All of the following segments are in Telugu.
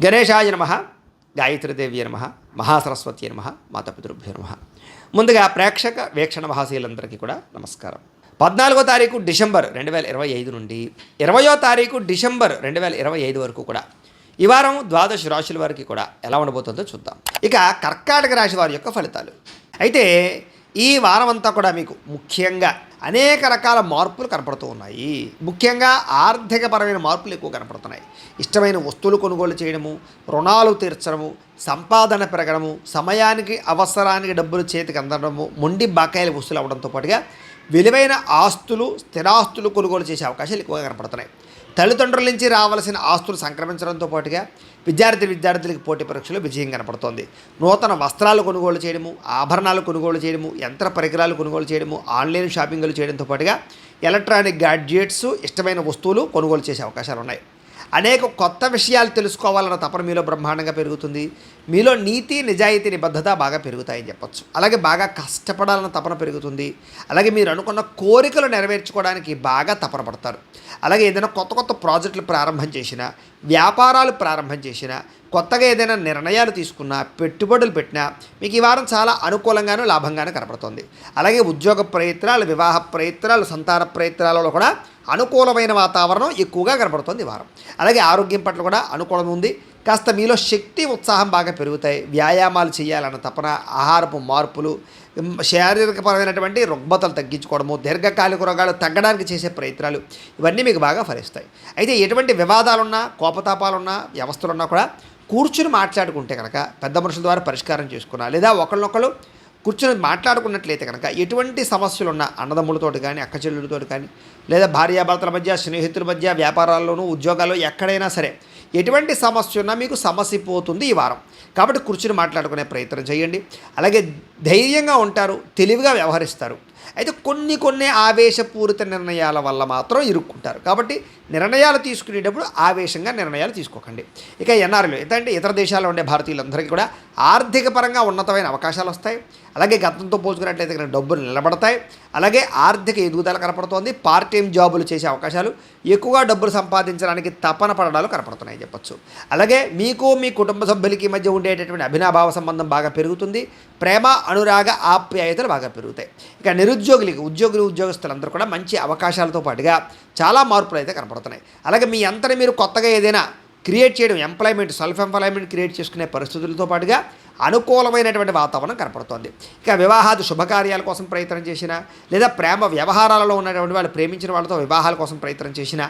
గణేశాయ నమః, గాయత్రీదేవ్య నమః, మహాసరస్వతి నమః, మాతాపితృభ్యో నమః. ముందుగా ప్రేక్షక వీక్షణ మహాశీలందరికీ కూడా నమస్కారం. 14వ తారీఖు డిసెంబర్ 2025 నుండి 20వ తారీఖు డిసెంబర్ 2025 వరకు కూడా ఈ వారం ద్వాదశ రాశుల వారికి కూడా ఎలా ఉండబోతుందో చూద్దాం. ఇక కర్కాటక రాశి వారి యొక్క ఫలితాలు. అయితే ఈ వారం అంతా కూడా మీకు ముఖ్యంగా అనేక రకాల మార్పులు కనపడుతూ ఉన్నాయి. ముఖ్యంగా ఆర్థికపరమైన మార్పులు ఎక్కువ కనపడుతున్నాయి. ఇష్టమైన వస్తువులు కొనుగోలు చేయడము, రుణాలు తీర్చడము, సంపాదన పెరగడము, సమయానికి అవసరానికి డబ్బులు చేతికి అందడము, మొండి బకాయిల వస్తువులు అవ్వడంతో పాటుగా విలువైన ఆస్తులు, స్థిరాస్తులు కొనుగోలు చేసే అవకాశాలు ఎక్కువగా కనపడుతున్నాయి. తల్లిదండ్రుల నుంచి రావాల్సిన ఆస్తులు సంక్రమించడంతో పాటుగా విద్యార్థులకు పోటీ పరీక్షలు విజయం కనపడుతోంది. నూతన వస్త్రాలు కొనుగోలు చేయడము, ఆభరణాలు కొనుగోలు చేయడము, యంత్ర పరికరాలు కొనుగోలు చేయడము, ఆన్లైన్ షాపింగ్లు చేయడంతో పాటుగా ఎలక్ట్రానిక్ గ్యాడ్జెట్స్, ఇష్టమైన వస్తువులు కొనుగోలు చేసే అవకాశాలు ఉన్నాయి. అనేక కొత్త విషయాలు తెలుసుకోవాలన్న తపన మీలో బ్రహ్మాండంగా పెరుగుతుంది. మీలో నీతి, నిజాయితీ, నిబద్ధత బాగా పెరుగుతాయని చెప్పచ్చు. అలాగే బాగా కష్టపడాలన్న తపన పెరుగుతుంది. అలాగే మీరు అనుకున్న కోరికలు నెరవేర్చుకోవడానికి బాగా తపన పడతారు. అలాగే ఏదైనా కొత్త ప్రాజెక్టులు ప్రారంభం చేసినా, వ్యాపారాలు ప్రారంభం చేసినా, కొత్తగా ఏదైనా నిర్ణయాలు తీసుకున్నా, పెట్టుబడులు పెట్టినా మీకు ఈ వారం చాలా అనుకూలంగానూ లాభంగానూ కనపడుతుంది. అలాగే ఉద్యోగ ప్రయత్నాలు, వివాహ ప్రయత్నాలు, సంతాన ప్రయత్నాలలో కూడా అనుకూలమైన వాతావరణం ఎక్కువగా కనపడుతుంది ఈ వారం. అలాగే ఆరోగ్యం పట్ల కూడా అనుకూలం ఉంది. కాస్త మీలో శక్తి, ఉత్సాహం బాగా పెరుగుతాయి. వ్యాయామాలు చేయాలన్న తపన, ఆహారపు మార్పులు, శారీరకపరమైనటువంటి రుగ్మతలు తగ్గించుకోవడము, దీర్ఘకాలిక రోగాలు తగ్గడానికి చేసే ప్రయత్నాలు ఇవన్నీ మీకు బాగా ఫలిస్తాయి. అయితే ఎటువంటి వివాదాలున్నా, కోపతాపాలున్నా, వ్యవస్థలున్నా కూడా కూర్చుని మాట్లాడుకుంటే కనుక పెద్ద మనుషుల ద్వారా పరిష్కారం చేసుకున్నా, లేదా ఒకళ్ళనొకళ్ళు కూర్చొని మాట్లాడుకున్నట్లయితే కనుక ఎటువంటి సమస్యలున్నా అన్నదమ్ములతోటి కానీ, అక్క చెల్లెలతోటి కానీ, లేదా భార్యాభర్తల మధ్య, స్నేహితుల మధ్య, వ్యాపారాల్లోనూ, ఉద్యోగాల్లో ఎక్కడైనా సరే ఎటువంటి సమస్య ఉన్నా మీకు సమస్య పోతుంది ఈ వారం. కాబట్టి కూర్చుని మాట్లాడుకునే ప్రయత్నం చేయండి. అలాగే ధైర్యంగా ఉంటారు, తెలివిగా వ్యవహరిస్తారు. అయితే కొన్ని ఆవేశపూరిత నిర్ణయాల వల్ల మాత్రం ఇరుక్కుంటారు. కాబట్టి నిర్ణయాలు తీసుకునేటప్పుడు ఆవేశంగా నిర్ణయాలు తీసుకోకండి. ఇక ఎన్ఆర్ఐలు ఏంటంటే ఇతర దేశాల్లో ఉండే భారతీయులందరికీ కూడా ఆర్థిక పరంగా ఉన్నతమైన అవకాశాలు వస్తాయి. అలాగే గతంతో పోల్చుకున్నట్లయితే కనుక డబ్బులు నిలబడతాయి. అలాగే ఆర్థిక ఎదుగుదల కనపడుతోంది. పార్ట్ టైం జాబులు చేసే అవకాశాలు, ఎక్కువగా డబ్బులు సంపాదించడానికి తపన పడడాలు కనపడుతున్నాయి చెప్పచ్చు. అలాగే మీకు, మీ కుటుంబ సభ్యులకి మధ్య ఉండేటటువంటి అభినాభావ సంబంధం బాగా పెరుగుతుంది. ప్రేమ, అనురాగ, ఆప్యాయతలు బాగా పెరుగుతాయి. ఇక ఉద్యోగస్తులందరూ కూడా మంచి అవకాశాలతో పాటుగా చాలా మార్పులు అయితే కనపడుతున్నాయి. అలాగే మీ అంతని మీరు కొత్తగా ఏదైనా క్రియేట్ చేయడం, సెల్ఫ్ ఎంప్లాయ్మెంట్ క్రియేట్ చేసుకునే పరిస్థితులతో పాటుగా అనుకూలమైనటువంటి వాతావరణం కనపడుతోంది. ఇక వివాహాది శుభకార్యాల కోసం ప్రయత్నం చేసినా, లేదా ప్రేమ వ్యవహారాలలో ఉన్నటువంటి వాళ్ళు ప్రేమించిన వాళ్ళతో వివాహాల కోసం ప్రయత్నం చేసినా,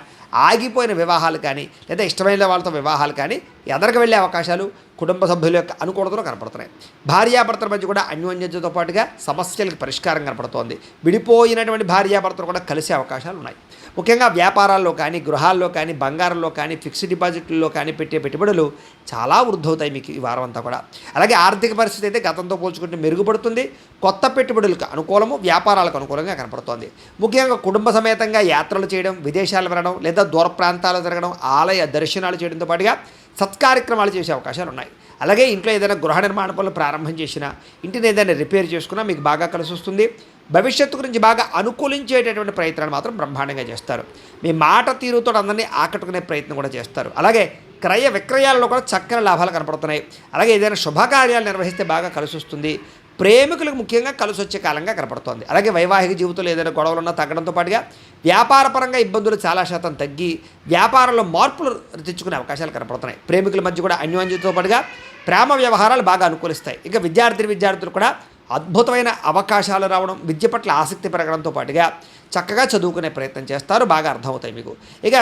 ఆగిపోయిన వివాహాలు కానీ, లేదా ఇష్టమైన వాళ్ళతో వివాహాలు కానీ ఎదరికి వెళ్ళే అవకాశాలు కుటుంబ సభ్యుల యొక్క అనుకూలతలో కనపడుతున్నాయి. భార్యాభర్తల మధ్య కూడా అన్యోన్యతతో పాటుగా సమస్యలకు పరిష్కారం కనపడుతోంది. విడిపోయినటువంటి భార్యాభర్తలు కూడా కలిసే అవకాశాలు ఉన్నాయి. ముఖ్యంగా వ్యాపారాల్లో కానీ, గృహాల్లో కానీ, బంగారంలో కానీ, ఫిక్స్డ్ డిపాజిట్లలో కానీ పెట్టే పెట్టుబడులు చాలా వృద్ధవుతాయి మీకు ఈ వారం అంతా కూడా. అలాగే ఆర్థిక పరిస్థితి అయితే గతంతో పోల్చుకుంటే మెరుగుపడుతుంది. కొత్త పెట్టుబడులకు అనుకూలము, వ్యాపారాలకు అనుకూలంగా కనపడుతోంది. ముఖ్యంగా కుటుంబ సమేతంగా యాత్రలు చేయడం, విదేశాలు వెళ్ళడం, లేదా దూర ప్రాంతాలు తిరగడం, ఆలయ దర్శనాలు చేయడంతో పాటుగా సత్కార్యక్రమాలు చేసే అవకాశాలు ఉన్నాయి. అలాగే ఇంట్లో ఏదైనా గృహ నిర్మాణ పనులు ప్రారంభం చేసినా, ఇంటిని ఏదైనా రిపేర్ చేసుకున్నా మీకు బాగా కలిసి వస్తుంది. భవిష్యత్తు గురించి బాగా అనుకూలించేటటువంటి ప్రయత్నాలు మాత్రం బ్రహ్మాండంగా చేస్తారు. మీ మాట తీరుతో అందరినీ ఆకట్టుకునే ప్రయత్నం కూడా చేస్తారు. అలాగే క్రయ విక్రయాలలో కూడా చక్కని లాభాలు కనపడుతున్నాయి. అలాగే ఏదైనా శుభకార్యాలు నిర్వహిస్తే బాగా కలిసి వస్తుంది. ప్రేమికులకు ముఖ్యంగా కలిసి వచ్చే కాలంగా కనపడుతోంది. అలాగే వైవాహిక జీవితంలో ఏదైనా గొడవలున్నా తగ్గడంతో పాటుగా వ్యాపారపరంగా ఇబ్బందులు చాలా శాతం తగ్గి వ్యాపారంలో మార్పులు తెచ్చుకునే అవకాశాలు కనపడుతున్నాయి. ప్రేమికుల మధ్య కూడా అన్యోన్యతతో పాటుగా ప్రేమ వ్యవహారాలు బాగా అనుకూలిస్తాయి. ఇక విద్యార్థులు కూడా అద్భుతమైన అవకాశాలు రావడం, విద్య పట్ల ఆసక్తి పెరగడంతో పాటుగా చక్కగా చదువుకునే ప్రయత్నం చేస్తారు. బాగా అర్థమవుతాయి మీకు. ఇక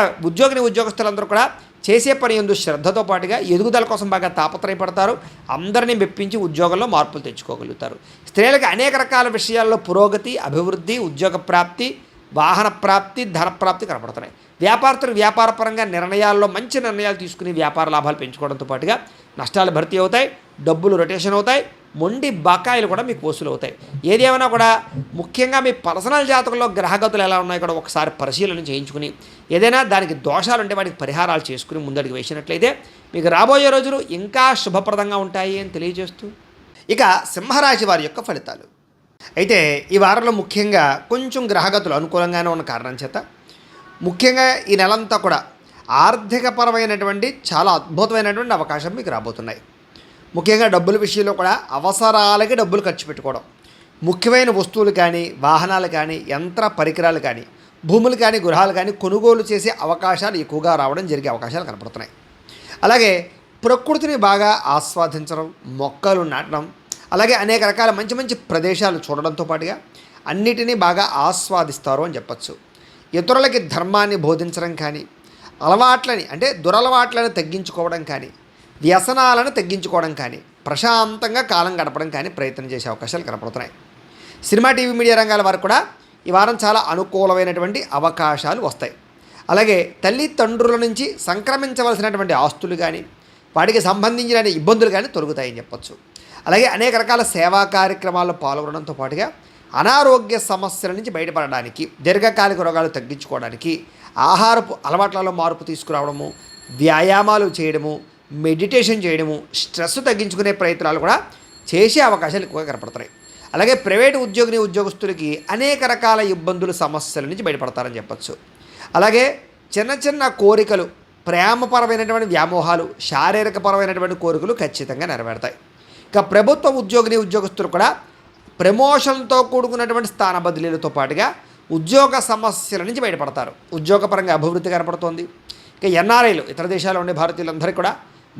ఉద్యోగస్తులందరూ కూడా చేసే పని యందు శ్రద్ధతో పాటుగా ఎదుగుదల కోసం బాగా తాపత్రయపడతారు. అందరినీ మెప్పించి ఉద్యోగంలో మార్పులు తెచ్చుకోగలుగుతారు. స్త్రీలకు అనేక రకాల విషయాల్లో పురోగతి, అభివృద్ధి, ఉద్యోగ ప్రాప్తి, వాహన ప్రాప్తి, ధన ప్రాప్తి కనపడుతున్నాయి. వ్యాపారపరంగా నిర్ణయాల్లో మంచి నిర్ణయాలు తీసుకుని వ్యాపార లాభాలు పెంచుకోవడంతో పాటుగా నష్టాలు భర్తీ అవుతాయి, డబ్బులు రొటేషన్ అవుతాయి, మొండి బకాయిలు కూడా మీకు వసూలు అవుతాయి. ఏది ఏమైనా కూడా ముఖ్యంగా మీ పర్సనల్ జాతకంలో గ్రహగతులు ఎలా ఉన్నాయో కూడా ఒకసారి పరిశీలన చేయించుకుని, ఏదైనా దానికి దోషాలు ఉంటే వాటికి పరిహారాలు చేసుకుని ముందడుగు వేసినట్లయితే మీకు రాబోయే రోజులు ఇంకా శుభప్రదంగా ఉంటాయి అని తెలియజేస్తూ, ఇక సింహరాశి వారి యొక్క ఫలితాలు. అయితే ఈ వారంలో ముఖ్యంగా కొంచెం గ్రహగతులు అనుకూలంగానే ఉన్న కారణం చేత ముఖ్యంగా ఈ నెలంతా కూడా ఆర్థికపరమైనటువంటి చాలా అద్భుతమైనటువంటి అవకాశం మీకు రాబోతున్నాయి. ముఖ్యంగా డబ్బుల విషయంలో కూడా అవసరాలకి డబ్బులు ఖర్చు పెట్టుకోవడం, ముఖ్యమైన వస్తువులు కానీ, వాహనాలు కానీ, యంత్ర పరికరాలు కానీ, భూములు కానీ, గృహాలు కానీ కొనుగోలు చేసే అవకాశాలు ఎక్కువగా రావడం జరిగే అవకాశాలు కనపడుతున్నాయి. అలాగే ప్రకృతిని బాగా ఆస్వాదించడం, మొక్కలు నాటడం, అలాగే అనేక రకాల మంచి మంచి ప్రదేశాలు చూడడంతో పాటుగా అన్నిటినీ బాగా ఆస్వాదిస్తారు అని చెప్పచ్చు. ఇతరులకి ధర్మాన్ని బోధించడం కానీ, అలవాట్లని అంటే దురలవాట్లను తగ్గించుకోవడం కానీ, వ్యసనాలను తగ్గించుకోవడం కానీ, ప్రశాంతంగా కాలం గడపడం కానీ ప్రయత్నం చేసే అవకాశాలు కనపడుతున్నాయి. సినిమా, టీవీ, మీడియా రంగాల వారు కూడా ఈ వారం చాలా అనుకూలమైనటువంటి అవకాశాలు వస్తాయి. అలాగే తల్లిదండ్రుల నుంచి సంక్రమించవలసినటువంటి ఆస్తులు కానీ, వాటికి సంబంధించిన ఇబ్బందులు కానీ తొలగుతాయని చెప్పచ్చు. అలాగే అనేక రకాల సేవా కార్యక్రమాల్లో పాల్గొనడంతో పాటుగా అనారోగ్య సమస్యల నుంచి బయటపడడానికి, దీర్ఘకాలిక రోగాలు తగ్గించుకోవడానికి ఆహారపు అలవాట్లలో మార్పు తీసుకురావడము, వ్యాయామాలు చేయడము, మెడిటేషన్ చేయడము, స్ట్రెస్ తగ్గించుకునే ప్రయత్నాలు కూడా చేసే అవకాశాలు ఎక్కువగా కనపడుతున్నాయి. అలాగే ప్రైవేటు ఉద్యోగస్తులకి అనేక రకాల ఇబ్బందులు, సమస్యల నుంచి బయటపడతారని చెప్పచ్చు. అలాగే చిన్న చిన్న కోరికలు, ప్రేమపరమైనటువంటి వ్యామోహాలు, శారీరకపరమైనటువంటి కోరికలు ఖచ్చితంగా నెరవేరుతాయి. ఇక ప్రభుత్వ ఉద్యోగస్తులు కూడా ప్రమోషన్తో కూడుకున్నటువంటి స్థాన బదిలీలతో పాటుగా ఉద్యోగ సమస్యల నుంచి బయటపడతారు. ఉద్యోగపరంగా అభివృద్ధి కనపడుతోంది. ఇక ఎన్ఆర్ఐలు, ఇతర దేశాల్లో ఉండే భారతీయులందరికీ కూడా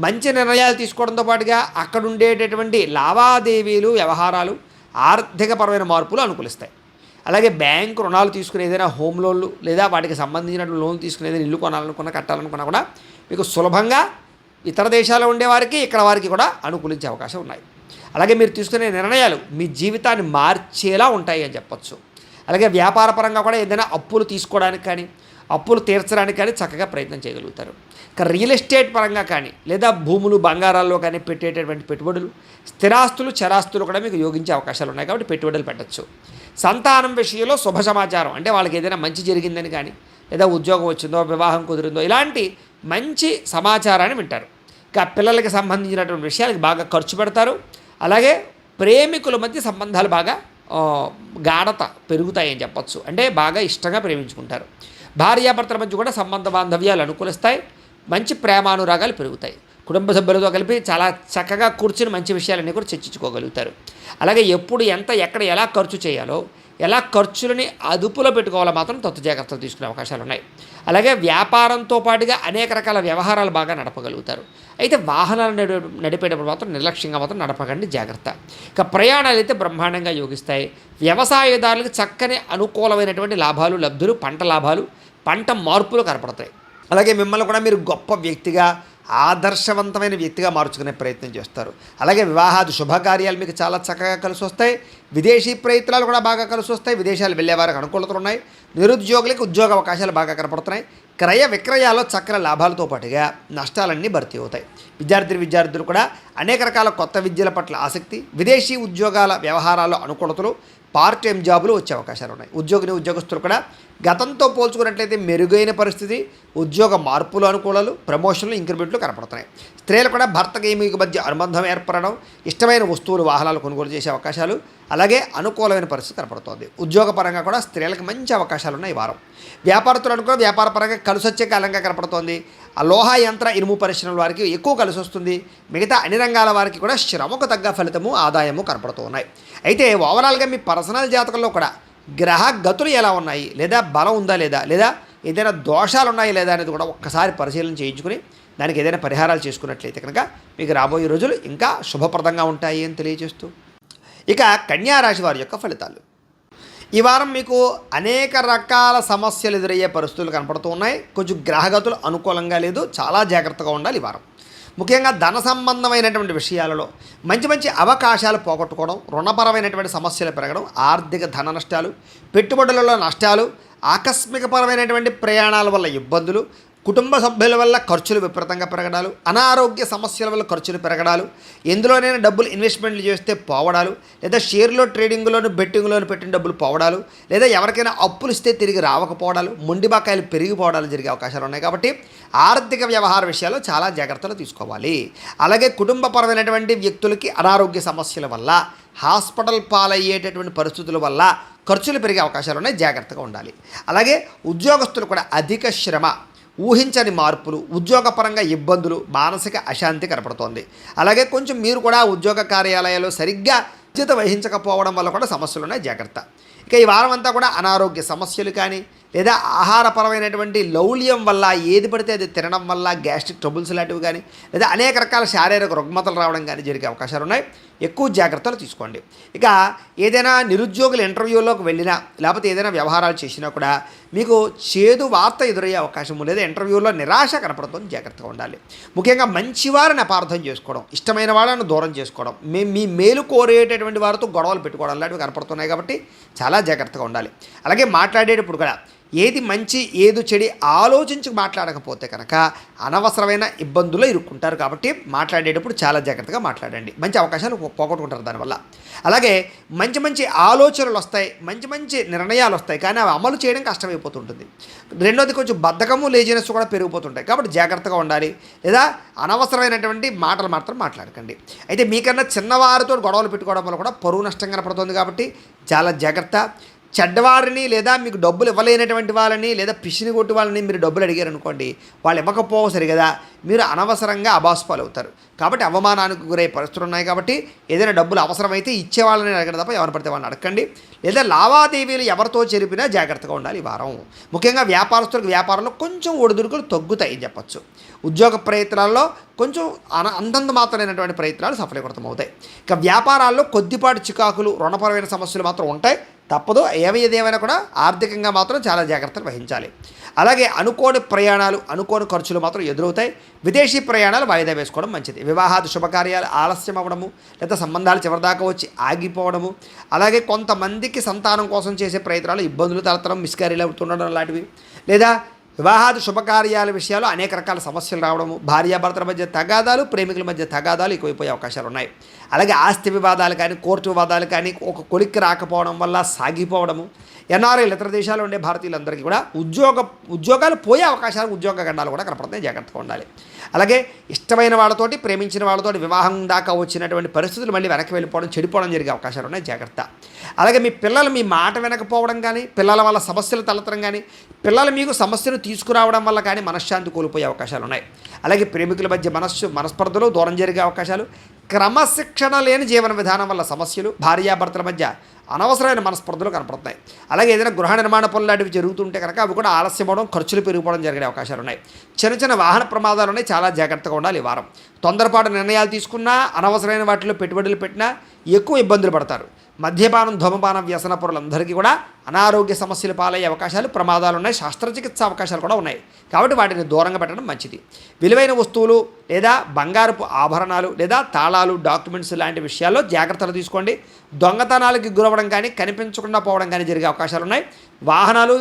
మంచి నిర్ణయాలు తీసుకోవడంతో పాటుగా అక్కడ ఉండేటటువంటి లావాదేవీలు, వ్యవహారాలు, ఆర్థికపరమైన మార్పులు అనుకూలిస్తాయి. అలాగే బ్యాంకు రుణాలు తీసుకునే ఏదైనా హోమ్ లోన్లు లేదా వాటికి సంబంధించినటువంటి లోన్లు తీసుకునే ఏదైనా ఇల్లు కొనాలనుకున్నా, కట్టాలనుకున్నా కూడా మీకు సులభంగా ఇతర దేశాల్లో ఉండేవారికి ఇక్కడ వారికి కూడా అనుకూలించే అవకాశం ఉన్నాయి. అలాగే మీరు తీసుకునే నిర్ణయాలు మీ జీవితాన్ని మార్చేలా ఉంటాయి అని చెప్పచ్చు. అలాగే వ్యాపారపరంగా కూడా ఏదైనా అప్పులు తీసుకోవడానికి కానీ, అప్పులు తీర్చడానికి కానీ చక్కగా ప్రయత్నం చేయగలుగుతారు. ఇక రియల్ ఎస్టేట్ పరంగా కానీ, లేదా భూములు, బంగారాల్లో కానీ పెట్టేటటువంటి పెట్టుబడులు, స్థిరాస్తులు, చరాస్తులు కూడా మీకు యోగించే అవకాశాలు ఉన్నాయి. కాబట్టి పెట్టుబడులు పెట్టచ్చు. సంతానం విషయంలో శుభ సమాచారం అంటే వాళ్ళకి ఏదైనా మంచి జరిగిందని కానీ, లేదా ఉద్యోగం వచ్చిందో, వివాహం కుదిరిందో, ఇలాంటి మంచి సమాచారాన్ని వింటారు. ఇక పిల్లలకి సంబంధించినటువంటి విషయాలకి బాగా ఖర్చు పెడతారు. అలాగే ప్రేమికుల మధ్య సంబంధాలు బాగా గాఢత పెరుగుతాయని చెప్పచ్చు. అంటే బాగా ఇష్టంగా ప్రేమించుకుంటారు. భార్యాభర్తల మధ్య కూడా సంబంధ బాంధవ్యాలు అనుకూలిస్తాయి. మంచి ప్రేమానురాగాలు పెరుగుతాయి. కుటుంబ సభ్యులతో కలిపి చాలా చక్కగా కూర్చుని మంచి విషయాలన్నీ కూడా చర్చించుకోగలుగుతారు. అలాగే ఎప్పుడు ఎంత, ఎక్కడ, ఎలా ఖర్చు చేయాలో, ఎలా ఖర్చులని అదుపులో పెట్టుకోవాలో మాత్రం తత్వ జాగ్రత్తలు తీసుకునే అవకాశాలు ఉన్నాయి. అలాగే వ్యాపారంతో పాటుగా అనేక రకాల వ్యవహారాలు బాగా నడపగలుగుతారు. అయితే వాహనాలు నడిపేటప్పుడు మాత్రం నిర్లక్ష్యంగా మాత్రం నడపకండి, జాగ్రత్త. ఇక ప్రయాణాలు అయితే బ్రహ్మాండంగా యోగిస్తాయి. వ్యవసాయదారులకు చక్కని అనుకూలమైనటువంటి లాభాలు, లబ్ధులు, పంట లాభాలు, పంట మార్పులు కనపడతాయి. అలాగే మిమ్మల్ని కూడా మీరు గొప్ప వ్యక్తిగా, ఆదర్శవంతమైన వ్యక్తిగా మార్చుకునే ప్రయత్నం చేస్తారు. అలాగే వివాహాది శుభకార్యాలు మీకు చాలా చక్కగా కలిసి వస్తాయి. విదేశీ ప్రయత్నాలు కూడా బాగా కలిసి వస్తాయి. విదేశాలు వెళ్ళేవారికి అనుకూలతలు ఉన్నాయి. నిరుద్యోగులకు ఉద్యోగ అవకాశాలు బాగా కనపడుతున్నాయి. క్రయ విక్రయాల్లో చక్కని లాభాలతో పాటుగా నష్టాలన్నీ భర్తీ అవుతాయి. విద్యార్థులు కూడా అనేక రకాల కొత్త విద్యల పట్ల ఆసక్తి, విదేశీ ఉద్యోగాల వ్యవహారాల్లో అనుకూలతలు, పార్ట్ టైం జాబులు వచ్చే అవకాశాలు ఉన్నాయి. ఉద్యోగస్తులు కూడా గతంతో పోల్చుకున్నట్లయితే మెరుగైన పరిస్థితి, ఉద్యోగ మార్పులు, అనుకూలాలు, ప్రమోషన్లు, ఇంక్రిమెంట్లు కనపడుతున్నాయి. స్త్రీలు కూడా భర్తకి మీకు మధ్య అనుబంధం ఏర్పడడం, ఇష్టమైన వస్తువులు, వాహనాలు కొనుగోలు చేసే అవకాశాలు, అలాగే అనుకూలమైన పరిస్థితి కనపడుతోంది. ఉద్యోగపరంగా కూడా స్త్రీలకు మంచి అవకాశాలు ఉన్నాయి ఈ వారం. వ్యాపారస్తులను కూడా వ్యాపారపరంగా కలిసి వచ్చే కాలంగా కనపడుతోంది. ఆ లోహ, యంత్ర, ఇనుము పరిశ్రమల వారికి ఎక్కువ కలిసి వస్తుంది. మిగతా అన్ని రంగాల వారికి కూడా శ్రమకు తగ్గ ఫలితము, ఆదాయము కనపడుతూ ఉన్నాయి. అయితే ఓవరాల్గా మీ పర్సనల్ జాతకంలో కూడా గ్రహ గతులు ఎలా ఉన్నాయి, లేదా బలం ఉందా లేదా, లేదా ఏదైనా దోషాలు ఉన్నాయి లేదా అనేది కూడా ఒక్కసారి పరిశీలన చేయించుకుని దానికి ఏదైనా పరిహారాలు చేసుకున్నట్లయితే కనుక మీకు రాబోయే రోజులు ఇంకా శుభప్రదంగా ఉంటాయి అని తెలియజేస్తూ, ఇక కన్యారాశి వారి యొక్క ఫలితాలు. ఈ వారం మీకు అనేక రకాల సమస్యలు ఎదురయ్యే పరిస్థితులు కనపడుతూ ఉన్నాయి. కొంచెం గ్రహగతులు అనుకూలంగా లేదు, చాలా జాగ్రత్తగా ఉండాలి ఈ వారం. ముఖ్యంగా ధన సంబంధమైనటువంటి విషయాలలో మంచి అవకాశాలు పోగొట్టుకోవడం, రుణపరమైనటువంటి సమస్యలు పెరగడం, ఆర్థిక ధన నష్టాలు, పెట్టుబడులలో నష్టాలు, ఆకస్మికపరమైనటువంటి ప్రయాణాల వల్ల ఇబ్బందులు, కుటుంబ సభ్యుల వల్ల ఖర్చులు విపరీతంగా పెరగడాలు, అనారోగ్య సమస్యల వల్ల ఖర్చులు పెరగడాలు, ఎందులోనైనా డబ్బులు ఇన్వెస్ట్మెంట్లు చేస్తే పోవడాలు, లేదా షేర్లో, ట్రేడింగ్లోను, బెట్టింగ్లోను పెట్టిన డబ్బులు పోవడాలు, లేదా ఎవరికైనా అప్పులు ఇస్తే తిరిగి రావకపోవడాలు, మొండి బకాయిలు పెరిగిపోవడాలు జరిగే అవకాశాలు ఉన్నాయి. కాబట్టి ఆర్థిక వ్యవహార విషయాల్లో చాలా జాగ్రత్తలు తీసుకోవాలి. అలాగే కుటుంబపరమైనటువంటి వ్యక్తులకి అనారోగ్య సమస్యల వల్ల, హాస్పిటల్ పాలయ్యేటటువంటి పరిస్థితుల వల్ల ఖర్చులు పెరిగే అవకాశాలు ఉన్నాయి, జాగ్రత్తగా ఉండాలి. అలాగే ఉద్యోగస్తులు కూడా అధిక శ్రమ, ఊహించని మార్పులు, ఉద్యోగపరంగా ఇబ్బందులు, మానసిక అశాంతి కనపడుతోంది. అలాగే కొంచెం మీరు కూడా ఉద్యోగ కార్యాలయాల్లో సరిగ్గా బాధ్యత వహించకపోవడం వల్ల కూడా సమస్యలు ఉన్నాయి, జాగ్రత్త. ఇక ఈ వారం అంతా కూడా అనారోగ్య సమస్యలు కానీ లేదా ఆహారపరమైనటువంటి లౌల్యం వల్ల ఏది పడితే అది తినడం వల్ల గ్యాస్ట్రిక్ ట్రబుల్స్ లాంటివి కానీ లేదా అనేక రకాల శారీరక రుగ్మతలు రావడం కానీ జరిగే అవకాశాలు ఉన్నాయి. ఎక్కువ జాగ్రత్తలు తీసుకోండి. ఇక ఏదైనా నిరుద్యోగుల ఇంటర్వ్యూలోకి వెళ్ళినా లేకపోతే ఏదైనా వ్యవహారాలు చేసినా కూడా మీకు చేదు వార్త ఎదురయ్యే అవకాశం లేదా ఇంటర్వ్యూలో నిరాశ కనపడుతుంది, జాగ్రత్తగా ఉండాలి. ముఖ్యంగా మంచివారిని అపార్థం చేసుకోవడం, ఇష్టమైన వాళ్ళను దూరం చేసుకోవడం, మీ మేలు కోరేటటువంటి వారితో గొడవలు పెట్టుకోవడం లాంటివి కనపడుతున్నాయి కాబట్టి చాలా జాగ్రత్తగా ఉండాలి. అలాగే మాట్లాడేటప్పుడు కూడా ఏది మంచి ఏది చెడు ఆలోచించి మాట్లాడకపోతే కనుక అనవసరమైన ఇబ్బందుల్లో ఇరుక్కుంటారు. కాబట్టి మాట్లాడేటప్పుడు చాలా జాగ్రత్తగా మాట్లాడండి, మంచి అవకాశాలు పోగొట్టుకుంటారు దానివల్ల. అలాగే మంచి మంచి ఆలోచనలు వస్తాయి, మంచి మంచి నిర్ణయాలు వస్తాయి, కానీ అవి అమలు చేయడం కష్టమైపోతుంటుంది. రెండోది కొంచెం బద్ధకము లేజినెస్ కూడా పెరిగిపోతుంటాయి. కాబట్టి జాగ్రత్తగా ఉండాలి. లేదా అనవసరమైనటువంటి మాటలు మాత్రం మాట్లాడకండి. అయితే మీకన్నా చిన్నవారితో గొడవలు పెట్టుకోవడం వల్ల కూడా పరువు నష్టం కనపడుతుంది. కాబట్టి చాలా జాగ్రత్త. చెడ్డవారిని లేదా మీకు డబ్బులు ఇవ్వలేనటువంటి వాళ్ళని లేదా పిసిని కొట్టి వాళ్ళని మీరు డబ్బులు అడిగారు అనుకోండి, వాళ్ళు ఇవ్వకపోవు సరిగదా మీరు అనవసరంగా అబాస్పాలు అవుతారు. కాబట్టి అవమానానికి గురయ్యే పరిస్థితులు ఉన్నాయి. కాబట్టి ఏదైనా డబ్బులు అవసరమైతే ఇచ్చే వాళ్ళని అడగడం తప్ప ఎవరు పడితే వాళ్ళని అడగండి. లేదా లావాదేవీలు ఎవరితో జరిపినా జాగ్రత్తగా ఉండాలి ఈ వారం. ముఖ్యంగా వ్యాపారస్తులకు వ్యాపారంలో కొంచెం ఒడిదుడుకులు తగ్గుతాయి చెప్పచ్చు. ఉద్యోగ ప్రయత్నాల్లో కొంచెం అంతంత మాత్రమైనటువంటి ప్రయత్నాలు సఫలీకృతమవుతాయి. ఇక వ్యాపారాల్లో కొద్దిపాటి చికాకులు, రుణపరమైన సమస్యలు మాత్రం ఉంటాయి, తప్పదు. ఏదేమైనా కూడా ఆర్థికంగా మాత్రం చాలా జాగ్రత్తలు వహించాలి. అలాగే అనుకోని ప్రయాణాలు, అనుకోని ఖర్చులు మాత్రం ఎదురవుతాయి. విదేశీ ప్రయాణాలు వాయిదా వేసుకోవడం మంచిది. వివాహాది శుభకార్యాలు ఆలస్యం అవ్వడము లేదా సంబంధాలు చివరిదాకా వచ్చి ఆగిపోవడము, అలాగే కొంతమందికి సంతానం కోసం చేసే ప్రయత్నాలు ఇబ్బందులు తలెత్తడం, మిస్క్యారీలు అవుతుండడం లాంటివి, లేదా వివాహాది శుభకార్యాల విషయాలు అనేక రకాల సమస్యలు రావడము, భార్యాభర్తల మధ్య తగాదాలు, ప్రేమికుల మధ్య తగాదాలు ఎక్కువైపోయే అవకాశాలు ఉన్నాయి. అలాగే ఆస్తి వివాదాలు కానీ కోర్టు వివాదాలు కానీ ఒక కొలిక్కి రాకపోవడం వల్ల సాగిపోవడము, ఎన్ఆర్ఐలు ఇతర దేశాల్లో ఉండే భారతీయులందరికీ కూడా ఉద్యోగాలు పోయే అవకాశాలు, ఉద్యోగ గండాలు కూడా కనపడుతున్నాయి, జాగ్రత్తగా ఉండాలి. అలాగే ఇష్టమైన వాళ్ళతోటి, ప్రేమించిన వాళ్ళతోటి వివాహం దాకా వచ్చినటువంటి పరిస్థితులు మళ్ళీ వెనక్కి వెళ్ళిపోవడం, చెడిపోవడం జరిగే అవకాశాలు ఉన్నాయి, జాగ్రత్త. అలాగే మీ పిల్లలు మీ మాట వినకపోవడం కానీ, పిల్లల వల్ల సమస్యలు తలెత్తడం కానీ, పిల్లలు మీకు సమస్యను తీసుకురావడం వల్ల కానీ మనశ్శాంతి కోల్పోయే అవకాశాలు ఉన్నాయి. అలాగే ప్రేమికుల మధ్య మనస్పర్ధలు దూరం జరిగే అవకాశాలు, క్రమశిక్షణ లేని జీవన విధానం వల్ల సమస్యలు, భార్యాభర్తల మధ్య అనవసరమైన మనస్పర్ధలు కనపడుతున్నాయి. అలాగే ఏదైనా గృహ నిర్మాణ పనులు లాంటివి జరుగుతుంటే కనుక అవి కూడా ఆలస్యం అవడం, ఖర్చులు పెరిగిపోవడం జరిగే అవకాశాలు ఉన్నాయి. చిన్న చిన్న వాహన ప్రమాదాలు ఉన్నాయి, చాలా జాగ్రత్తగా ఉండాలి ఈ వారం. తొందరపాటు నిర్ణయాలు తీసుకున్నా, అనవసరమైన వాటిలో పెట్టుబడులు పెట్టినా ఎక్కువ ఇబ్బందులు పడతారు. మద్యపానం, ధూమపానం వ్యసన పరులందరికీ కూడా అనారోగ్య సమస్యలు పాలయ్యే అవకాశాలు, ప్రమాదాలు ఉన్నాయి, శస్త్రచికిత్స అవకాశాలు కూడా ఉన్నాయి. కాబట్టి వాటిని దూరంగా పెట్టడం మంచిది. విలువైన వస్తువులు లేదా బంగారపు ఆభరణాలు లేదా తాళాలు, డాక్యుమెంట్స్ లాంటి విషయాల్లో జాగ్రత్తలు తీసుకోండి. దొంగతనాలకు గురవడం కానీ, కనిపించకుండా పోవడం కానీ జరిగే అవకాశాలు ఉన్నాయి. వాహనాలు,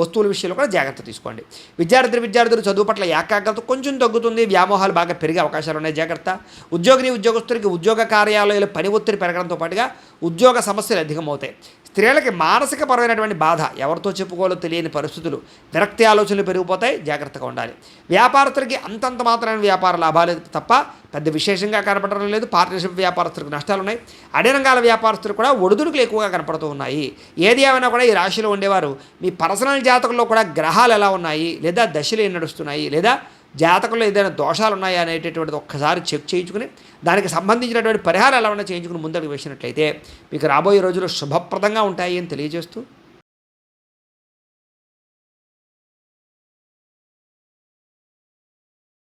వస్తువుల విషయంలో కూడా జాగ్రత్త తీసుకోండి. విద్యార్థులు చదువు పట్ల ఏకాగ్రత కొంచెం తగ్గుతుంది, వ్యామోహాలు బాగా పెరిగే అవకాశాలు ఉన్నాయి, జాగ్రత్త. ఉద్యోగస్తులకి ఉద్యోగ కార్యాలయాలు పని ఒత్తిడి పెరగడంతో పాటుగా ఉద్యోగ సమస్యలు అధికమవుతాయి. స్త్రీలకి మానసికపరమైనటువంటి బాధ, ఎవరితో చెప్పుకోవాలో తెలియని పరిస్థితులు, విరక్తి ఆలోచనలు పెరిగిపోతాయి, జాగ్రత్తగా ఉండాలి. వ్యాపారస్తులకి అంతంత మాత్రమైన వ్యాపార లాభాలు తప్ప పెద్ద విశేషంగా కనపడడం లేదు. పార్ట్నర్షిప్ వ్యాపారస్తులకు నష్టాలు ఉన్నాయి. అన్ని రంగాల వ్యాపారస్తులు కూడా ఒడిదుడుకులు ఎక్కువగా కనపడుతూ ఉన్నాయి. ఏది ఏమైనా కూడా ఈ రాశిలో ఉండేవారు మీ పర్సనల్ జాతకంలో కూడా గ్రహాలు ఎలా ఉన్నాయి, లేదా దశలు ఏం నడుస్తున్నాయి, లేదా జాతకంలో ఏదైనా దోషాలు ఉన్నాయా అనేటటువంటిది ఒక్కసారి చెక్ చేయించుకుని దానికి సంబంధించినటువంటి పరిహారాలు ఏమైనా చేయించుకుని ముందడుగు వేసినట్లయితే మీకు రాబోయే రోజులు శుభప్రదంగా ఉంటాయి అని తెలియజేస్తూ